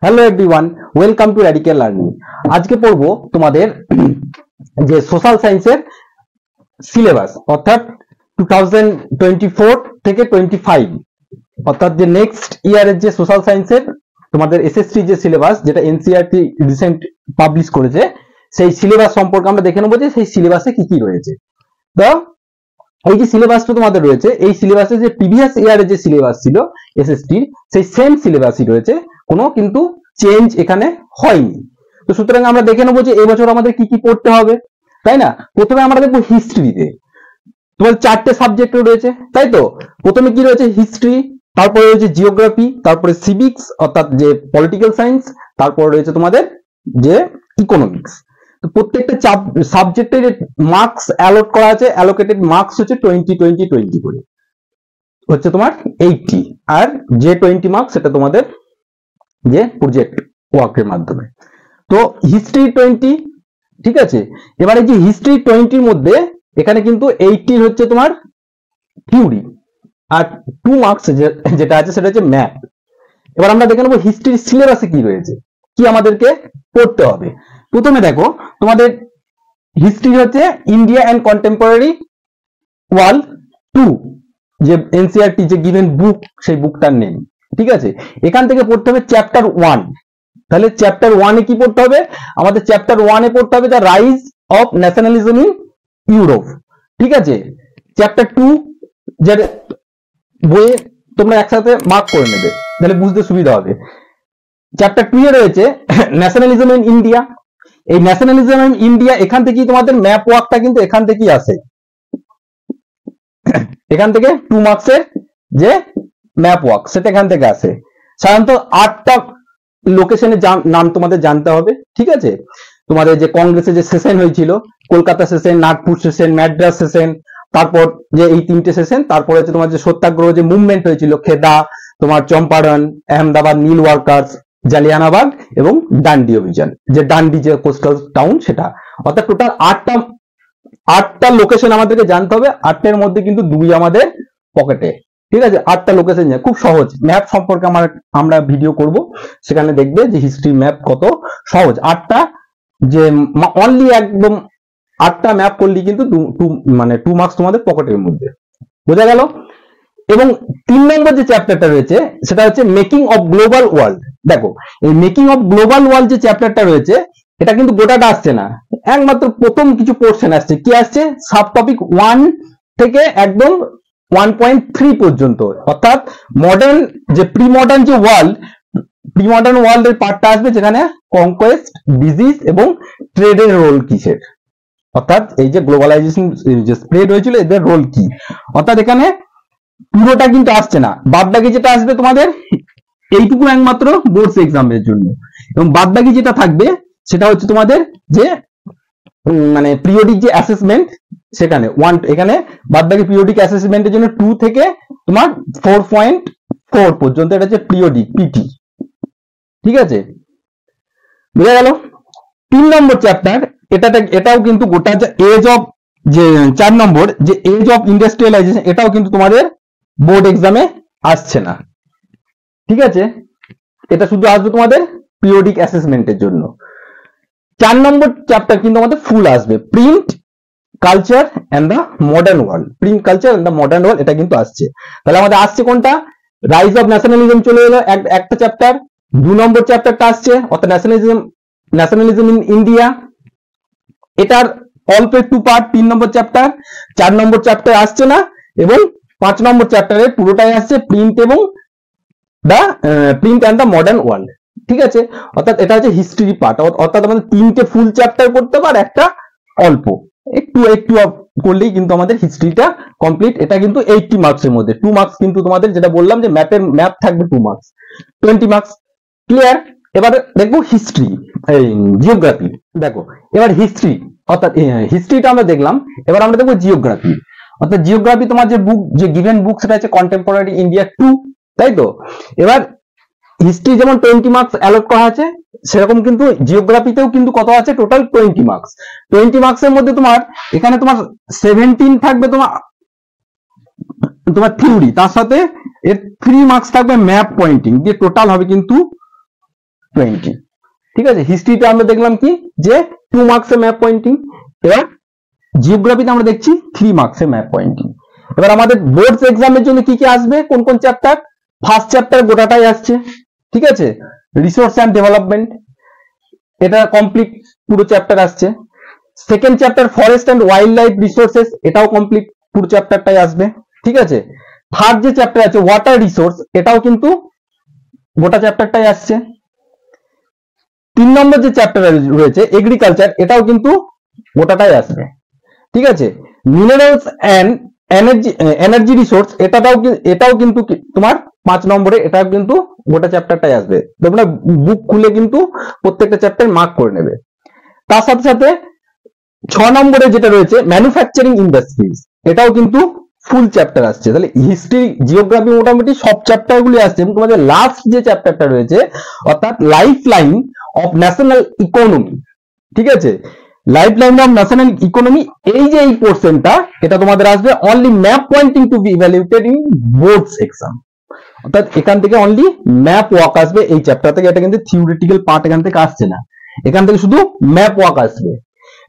Hello everyone, welcome to radical learning. আজকে পড়বো তোমাদের যে সোশ্যাল সায়েন্সের সিলেবাস, অর্থাৎ 2024 থেকে 25, অর্থাৎ যে নেক্সট ইয়ারের যে সোশ্যাল সায়েন্সের তোমাদের এসএসসি যে সিলেবাস, যেটা এনসিইআরটি রিসেন্ট পাবলিশ করেছে, সেই সিলেবাস সম্পর্কে আমরা দেখে নেবো যে সেই সিলেবাসে কি কি রয়েছে। তো এই যে সিলেবাসটা তোমাদের রয়েছে, এই সিলেবাসে যে প্রিভিয়াস ইয়ারের যে সিলেবাস ছিল এসএসটির, সেই সেম সিলেবাসই রয়েছে, কোনো কিন্তু চেঞ্জ এখানে হয়নি। তো সুতরাং আমরা দেখে নেবো যে এবছর আমাদের কি কি পড়তে হবে, তাই না? প্রথমে আমরা দেখবো হিস্ট্রিতে তোমার 4টে সাবজেক্ট রয়েছে, তাই তো। প্রথমে কি রয়েছে? হিস্ট্রি, তারপরে রয়েছে জিওগ্রাফি, তারপরে সিভিক্স অর্থাৎ যে পলিটিক্যাল সায়েন্স, তারপরে রয়েছে তোমাদের যে ইকোনমিক্স। তো প্রত্যেকটা সাবজেক্টের মার্কস অ্যালট করা আছে, অ্যালোকেটেড মার্কস হচ্ছে 20 করে হচ্ছে তোমার 80, আর যে 20 মার্কস সেটা তোমাদের যে প্রজেক্ট ওয়ার্কের মাধ্যমে। তো হিস্ট্রি 20, ঠিক আছে। এবারে যে হিস্ট্রি 20-র মধ্যে এখানে কিন্তু 80 হচ্ছে তোমার থিওরি, আর 2 মার্কস যেটা আছে সেটা হচ্ছে ম্যাথ। এবার আমরা দেখে নেবো হিস্ট্রির সিলেবাসে কি রয়েছে, কি আমাদেরকে পড়তে হবে। প্রথমে দেখো তোমাদের হিস্ট্রি হচ্ছে ইন্ডিয়া অ্যান্ড কন্টেম্পোরারি ওয়ার্ল্ড 2, যে এনসিইআরটি যে গিভেন বুক, সেই বুকটার নেম, ঠিক আছে। এখান থেকে পড়তে হবে চ্যাপ্টার 1। তাহলে চ্যাপ্টার 1-এ কি পড়তে হবে? আমাদের চ্যাপ্টার 1-এ পড়তে হবে the rise of nationalism in Europe, ঠিক আছে। চ্যাপ্টার 2 যে বইয়ে তোমরা একসাথে মার্ক করে নেবে, তাহলে বুঝতে সুবিধা হবে। চ্যাপ্টার 2-এ রয়েছে ন্যাশনালিজম ইন ইন্ডিয়া। এই ন্যাশনালিজম ইন ইন্ডিয়া, এখান থেকেই তোমাদের ম্যাপ ওয়ার্কটা কিন্তু এখান থেকেই আসে, এখান থেকে 2 মার্কসের যে ম্যাপ ওয়ার্ক সেটা এখান থেকে আসে। সাধারণত 8টা লোকেশনের নাম তোমাদের জানতে হবে, ঠিক আছে। তোমাদের যে কংগ্রেসের যে সেশন হয়েছিল, Kolkata session, Nagpur session, Madras session, তারপর যে এই 3টে সেশন, তারপরে হচ্ছে তোমার যে সত্যাগ্রহ যে মুভমেন্ট হয়েছিল, খেদা, তোমার চম্পারণ, আহমেদাবাদ মিল ওয়ার্কার্স, জালিয়ানাবাগ এবং ডান্ডি অভিযান, যে ডান্ডি যে কোস্টাল টাউন সেটা। অর্থাৎ টোটাল 8টা লোকেশন আমাদেরকে জানতে হবে। 8টার মধ্যে কিন্তু 2 আমাদের পকেটে, ঠিক আছে। 8টা লোকেশন খুব সহজ। ম্যাপ সম্পর্কে আমরা ভিডিও করব, সেখানে দেখবে যে হিস্ট্রি ম্যাপ কত সহজ। 8টা যে অনলি একদম 8টা ম্যাপ করলে কিন্তু 2 মার্কস তোমাদের পকেটের মধ্যে, বোঝা গেল। এবং 3 নম্বর যে চ্যাপ্টারটা রয়েছে সেটা হচ্ছে মেকিং অফ গ্লোবাল ওয়ার্ল্ড। দেখো এই মেকিং অফ গ্লোবাল ওয়ার্ল্ড যে চ্যাপ্টারটা রয়েছে, এটা কিন্তু গোটাটা আসছে না, একমাত্র প্রথম কিছু পোর্শন আসছে। কি আসছে? সাব টপিক 1 থেকে একদম 1.3 পর্যন্ত, অর্থাৎ মডার্ন যে প্রি মডার্ন যে ওয়ার্ল্ড, প্রি মডার্ন ওয়ার্ল্ড এর পার্টটা আসবে, যেখানে কনকোয়েস্ট, ডিজিজ এবং ট্রেডের রোল কিসের, অর্থাৎ এই যে গ্লোবালাইজেশন যে স্প্রেড হয়েছিল এদের রোল কি। অর্থাৎ এখানে পুরোটা কিন্তু আসছে না, বাদবাকি যেটা আসবে তোমাদের এইটুকু একমাত্র বোর্ডস এক্সামের জন্য। এবং বাদবাকি যেটা থাকবে সেটা হচ্ছে তোমাদের যে মানে পিরিয়ডিক যে অ্যাসেসমেন্ট, সেখানে এখানে বাদবাকি পিরিয়ডিক অ্যাসেসমেন্টের জন্য 2 থেকে তোমার 4.4 পর্যন্ত, এটা হচ্ছে পিরিয়ডিক পিটি, ঠিক আছে, বুঝা গেল। 3 নম্বর চ্যাপ্টার, এটাও কিন্তু গোটা এজ অফ যে 4 নম্বর যে এজ অফ ইন্ডাস্ট্রিয়ালাইজেশন, এটাও কিন্তু তোমাদের বোর্ড এক্সামে আসছে না, ঠিক আছে। এটা শুধু আসবে তোমাদের পিরিয়ডিক অ্যাসেসমেন্টের জন্য। 4 নম্বর চ্যাপ্টার কিন্তু আমাদের ফুল আসবে, print culture and the modern world. Print culture and the modern world, এটা কিন্তু আসছে। তাহলে আমাদের আসছে কোনটা? রাইজ অফ ন্যাশনালিজম চলে এলো একটা চ্যাপ্টার। 2 নম্বর চ্যাপ্টারটা আসছে, অর্থাৎ ন্যাশনালিজম ইন ইন্ডিয়া, এটার অল্প একটু পার্ট 3 নম্বর চ্যাপ্টার। 4 নম্বর চ্যাপ্টার আসছে না, এবং 5 নম্বর চ্যাপ্টারে পুরোটাই আসছে প্রিন্ট এবং print and the modern world, ঠিক আছে। অর্থাৎ এটা হচ্ছে হিস্ট্রি পার্ট, অর্থাৎ আমাদের 3টে ফুল চ্যাপ্টার করতে পারে, একটা অল্প একটু করলেই কিন্তু আমাদের হিস্ট্রিটা কমপ্লিট। এটা কিন্তু 80 মার্কসের মধ্যে। 2 মার্কস কিন্তু তোমাদের, যেটা বললাম যে ম্যাপ থাকবে 2 মার্কস, 20 মার্কস, ক্লিয়ার। এবার দেখবো হিস্ট্রি, জিওগ্রাফি। দেখো এবার হিস্ট্রি, অর্থাৎ হিস্ট্রিটা আমরা দেখলাম, এবার আমরা দেখবো জিওগ্রাফি। অর্থাৎ জিওগ্রাফি তোমার যে বুক, যে গিভেন বুক, সেটা হচ্ছে কন্টেম্পোরারি ইন্ডিয়া 2, তাই তো। এবার হিস্ট্রি যেমন 20 মার্কস অ্যালট করা আছে, সেরকম কিন্তু জিওগ্রাফিতেও কিন্তু কত আছে? Total 20 marks. 20 মার্কসের মধ্যে তোমার এখানে তোমার 17 থাকবে তোমার থিওরি, তার সাথে এর 3 মার্কস থাকবে ম্যাপ পয়েন্টিং, দিয়ে টোটাল হবে কিন্তু 20। ঠিক আছে, হিস্ট্রিতে আমরা দেখলাম কি যে 2 মার্কসের ম্যাপ পয়েন্টিং, এবার জিওগ্রাফিতে আমরা দেখছি 3 মার্কসের ম্যাপ পয়েন্টিং। এবার আমাদের বোর্ডস এক্সামের জন্য কি কি আসবে, কোন কোন চ্যাপ্টার? ফার্স্ট চ্যাপ্টার গোটাটাই আসছে, ঠিক আছে, রিসোর্স অ্যান্ড ডেভেলপমেন্ট, এটা কমপ্লিট পুরো চ্যাপ্টার আসছে। Second chapter forest and wild life resources, এটাও কমপ্লিট পুরো চ্যাপ্টারটাই আসবে, ঠিক আছে। থার্ড যে চ্যাপ্টার আছে ওয়াটার রিসোর্স, এটাও কিন্তু গোটা চ্যাপ্টারটাই আসছে। 3 নম্বর যে চ্যাপ্টার রয়েছে এগ্রিকালচার, এটাও কিন্তু গোটাটাই আসবে, ঠিক আছে। মিনারেলস অ্যান্ড এনার্জি রিসোর্স, এটাও কিন্তু তোমার 5 নম্বরে, এটাও কিন্তু গোটা চ্যাপ্টারটাই আসবে। তোমরা বুক খুলে কিন্তু প্রত্যেকটা চ্যাপ্টার মার্ক করে নেবে। তার সাথে সাথে 6 নম্বরে যেটা রয়েছে ম্যানুফ্যাকচারিং ইন্ডাস্ট্রিজ, এটাও কিন্তু ফুল চ্যাপ্টার আসছে। তাহলে হিস্ট্রি, জিওগ্রাফি মোটামুটি সব চ্যাপ্টার গুলি আসছে। এবং তোমাদের লাস্ট যে চ্যাপ্টারটা রয়েছে অর্থাৎ life line of national economy, ঠিক আছে, life line of national economy, এই যে এই পোর্শনটা, এটা তোমাদের আসবে only map pointing to be evaluated in boards exam. অর্থাৎ এখান থেকে অনলি ম্যাপ ওয়াক আসবে এই চ্যাপ্টার থেকে, এটা কিন্তু থিওরিটিক্যাল পার্ট এখান থেকে আসছে না, এখান থেকে শুধু ম্যাপ ওয়াক আসবে।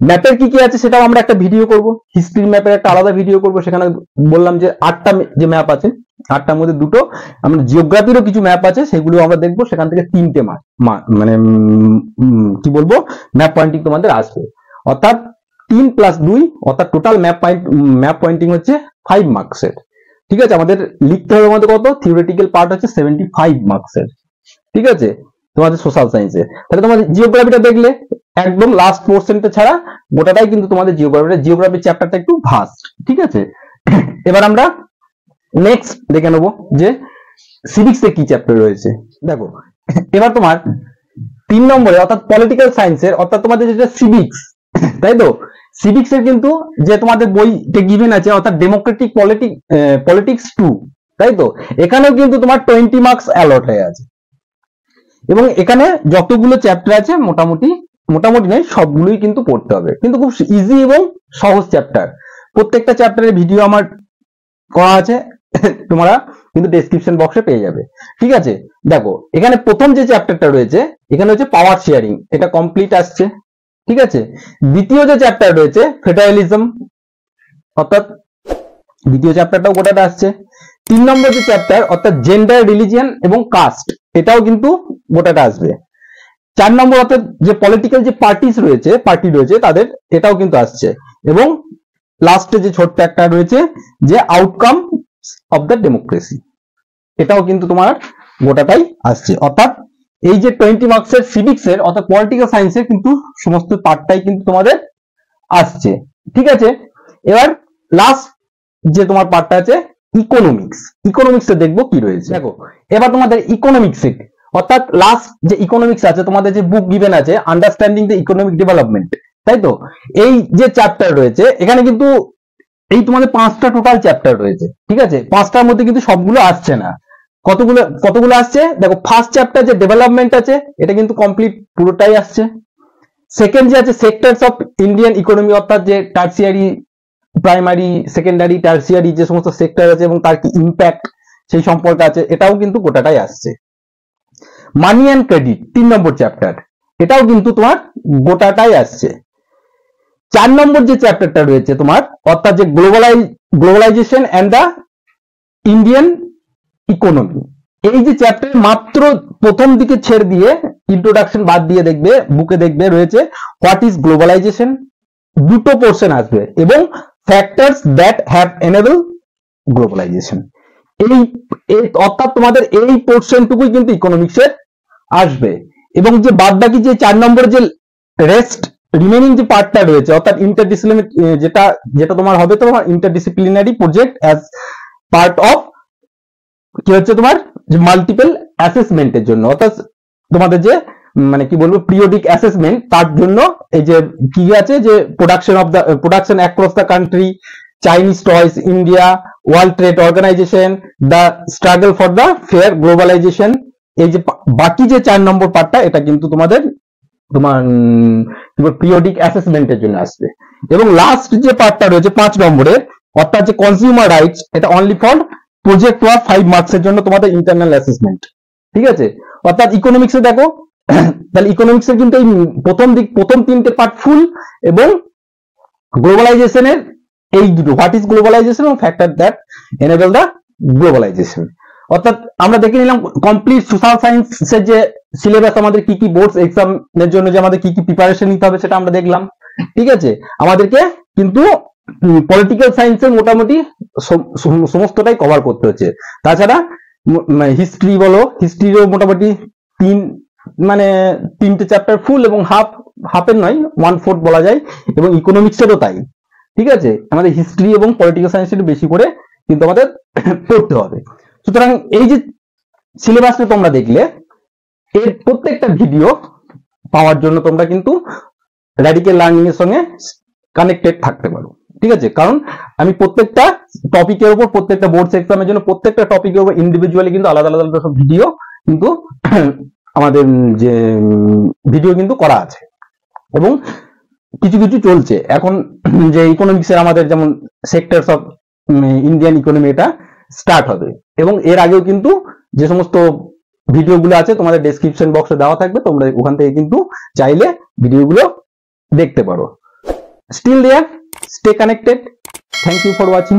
ম্যাপের কি কি আছে সেটাও আমরা একটা ভিডিও করব, হিস্ট্রি ম্যাপের একটা আলাদা ভিডিও করব। সেখানে বললাম যে 8টা যে ম্যাপ আছে, 8টার মধ্যে 2টো আমরা জিওগ্রাফিরও কিছু ম্যাপ আছে, সেগুলো আমরা দেখবো। সেখান থেকে 3টে মানে কি বলবো ম্যাপ পয়েন্টিং তোমাদের আসবে। অর্থাৎ 3 + 2, অর্থাৎ টোটাল ম্যাপ পয়েন্টিং হচ্ছে 5 মার্কসের, ঠিক আছে। আমাদের লিখতে হবে আমাদের কত, থিওরিটিক্যাল পার্ট হচ্ছে 75 মার্কসের, ঠিক আছে, তোমাদের সোশ্যাল সায়েন্সে। তাহলে তোমাদের জিওগ্রাফিটা দেখলে একদম লাস্ট পোর্শনটা ছাড়া গোটাটাই কিন্তু তোমাদের জিওগ্রাফি চ্যাপ্টারটা একটু ভাস্ট, ঠিক আছে। এবার আমরা নেক্সট দেখে নেবো যে সিভিক্সে কি চ্যাপ্টার রয়েছে। দেখো এবার তোমার 3 নম্বরে অর্থাৎ পলিটিক্যাল সায়েন্সের, অর্থাৎ তোমাদের যেটা সিভিক্স, তাই তো, সিভিক্সের কিন্তু যে তোমাদের বইতে গিভেন আছে অর্থাৎ ডেমোক্রেটিক পলিটিক্স 2, তাই তো, এখানেও কিন্তু তোমার 20 মার্কস অ্যালট হয়ে আছে। এবং এখানে যতগুলো চ্যাপ্টার আছে মোটামুটি নয়, সবগুলোই কিন্তু পড়তে হবে, কিন্তু খুব ইজি এবং সহজ চ্যাপ্টার। প্রত্যেকটা চ্যাপ্টারের ভিডিও আমার করা আছে, তোমরা কিন্তু ডেসক্রিপশন বক্সে পেয়ে যাবে, ঠিক আছে। দেখো এখানে প্রথম যে চ্যাপ্টারটা রয়েছে এখানে হচ্ছে পাওয়ার শেয়ারিং, এটা কমপ্লিট আসছে, ঠিক আছে। দ্বিতীয় যে চ্যাপ্টার রয়েছে ফেডারালিজম, অর্থাৎ দ্বিতীয় চ্যাপ্টারটাও গোটাটা আসছে। 3 নম্বর যে চ্যাপ্টার অর্থাৎ জেন্ডার, রিলিজিয়ন এবং কাস্ট, এটাও কিন্তু গোটাটা আসবে। 4 নম্বর অর্থাৎ যে পলিটিক্যাল যে পার্টি রয়েছে তাদের, এটাও কিন্তু আসছে। এবং লাস্টে যে ছোট্ট একটা রয়েছে যে আউটকাম অফ দ্য ডেমোক্রেসি, এটাও কিন্তু তোমার গোটাটাই আসছে। অর্থাৎ এই যে 20 মার্কসের সিভিক্সের অর্থাৎ পলিটিক্যাল সায়েন্সের কিন্তু সমস্ত পার্টটাই কিন্তু তোমাদের আসছে, ঠিক আছে। এবার লাস্ট যে তোমার পার্টটা আছে ইকোনমিক্সে দেখবো কি রয়েছে। দেখো এবার তোমাদের ইকোনমিক্সে অর্থাৎ লাস্ট যে ইকোনমিক্স আছে তোমাদের যে বুক গিভেন আছে আন্ডারস্ট্যান্ডিং দ্য ইকোনমিক ডেভেলপমেন্ট, তাই তো, এই যে চ্যাপ্টার রয়েছে এখানে কিন্তু এই তোমাদের 5টা টোটাল চ্যাপ্টার রয়েছে, ঠিক আছে। 5টার মধ্যে কিন্তু সবগুলো আসছে না। কতগুলো আসছে দেখো, ফার্স্ট চ্যাপ্টার যে ডেভেলপমেন্ট আছে এটা কিন্তু কমপ্লিট পুরোটাই আসছে। সেকেন্ড যে আছে সেক্টরস অফ ইন্ডিয়ান ইকোনমি, অর্থাৎ যে টার্সিয়ারি, প্রাইমারি, সেকেন্ডারি, টার্সিয়ারি যে সমস্ত সেক্টর আছে এবং তার কি ইম্প্যাক্ট সেই সম্পর্কে আছে, এটাও কিন্তু গোটাটাই আসছে। মানি অ্যান্ড ক্রেডিট 3 নম্বর চ্যাপ্টার, এটাও কিন্তু তোমার গোটাটাই আসছে। 4 নম্বর যে চ্যাপ্টারটা রয়েছে তোমার অর্থাৎ যে globalization and the Indian economy, এই যে চ্যাপ্টার মাত্র প্রথম দিকে ছেড়ে দিয়ে ইন্ট্রোডাকশন বাদ দিয়ে দেখবে বুকে দেখবে রয়েছে হোয়াট ইজ গ্লোবালাইজেশন, 2টো পোর্শন আসবে, এবং factors that have enable globalization. এই অর্থাৎ তোমাদের এই পোর্শনটুকুই কিন্তু ইকোনমিক্সের আসবে। এবং যে বাদ বাকি যে 4 নম্বর যে রেস্ট রিমেনিং যে পার্টটা রয়েছে অর্থাৎ ইন্টারডিসিপ্লিনারি, যেটা তোমার হবে তোমার interdisciplinary project as part of কি হচ্ছে তোমার মাল্টিপল অ্যাসেসমেন্টের জন্য, অর্থাৎ তোমাদের যে মানে কি বলবো পিরিয়ডিক অ্যাসেসমেন্ট, তার জন্য এই যে কি আছে যে production across the country, Chinese toys, India, World Trade Organization, the struggle for the fair globalization, এই যে বাকি যে 4 নম্বর পার্টটা এটা কিন্তু তোমার পিরিয়ডিক অ্যাসেসমেন্টের জন্য আসবে। এবং লাস্ট যে পার্টটা রয়েছে 5 নম্বরের অর্থাৎ যে কনজিউমার রাইটস, এটা অনলি ফর প্রজেক্ট ওয়ার্ক 5 মার্কসের জন্য তোমাদের ইন্টারনাল অ্যাসেসমেন্ট, ঠিক আছে। অর্থাৎ ইকোনমিক্সে দেখো তাহলে ইকোনমিক্স এর কিন্তু এই প্রথম তিনটে পার্ট ফুল, এবং গ্লোবালাইজেশনের এই দুটো, হোয়াট ইজ গ্লোবালাইজেশন এবং factor that enable the globalization. অর্থাৎ আমরা দেখে নিলাম কমপ্লিট সোশ্যাল সায়েন্সের যে সিলেবাস, আমাদের কি কি বোর্ডস এক্সামের জন্য যে আমাদের কি কি প্রিপারেশন নিতে হবে সেটা আমরা দেখলাম, ঠিক আছে। আমাদেরকে কিন্তু পলিটিক্যাল সায়েন্সের মোটামুটি সমস্তটাই কভার করতে হচ্ছে। তাছাড়া হিস্ট্রি বলো, হিস্ট্রিরও মোটামুটি তিনটে চ্যাপ্টার ফুল, এবং হাফের নয় 1/4 বলা যায়, এবং ইকোনমিক্সেরও তাই, ঠিক আছে। আমাদের হিস্ট্রি এবং পলিটিক্যাল সায়েন্স একটু বেশি করে কিন্তু আমাদের পড়তে হবে। সুতরাং এই যে সিলেবাসটা তোমরা দেখলে, এর প্রত্যেকটা ভিডিও পাওয়ার জন্য তোমরা কিন্তু র্যাডিক্যাল লার্নিং এর সঙ্গে কানেক্টেড থাকতে পারো, ঠিক আছে। কারণ আমি প্রত্যেকটা টপিকের উপর, প্রত্যেকটা বোর্ড এক্সামের জন্য প্রত্যেকটা টপিকের উপর ইন্ডিভিজুয়ালি কিন্তু আলাদা আলাদা সব ভিডিও কিন্তু আমাদের যে ভিডিও কিন্তু করা আছে, এবং কিছু কিছু চলছে এখন। যে ইকোনমিক্সের আমাদের যেমন সেক্টরস অফ ইন্ডিয়ান ইকোনমি, এটা স্টার্ট হবে, এবং এর আগেও কিন্তু যে সমস্ত ভিডিওগুলো আছে তোমাদের ডেসক্রিপশন বক্সে দেওয়া থাকবে, তোমরা ওখান থেকে কিন্তু চাইলে ভিডিওগুলো দেখতে পারো। Still there, stay connected. Thank you for watching.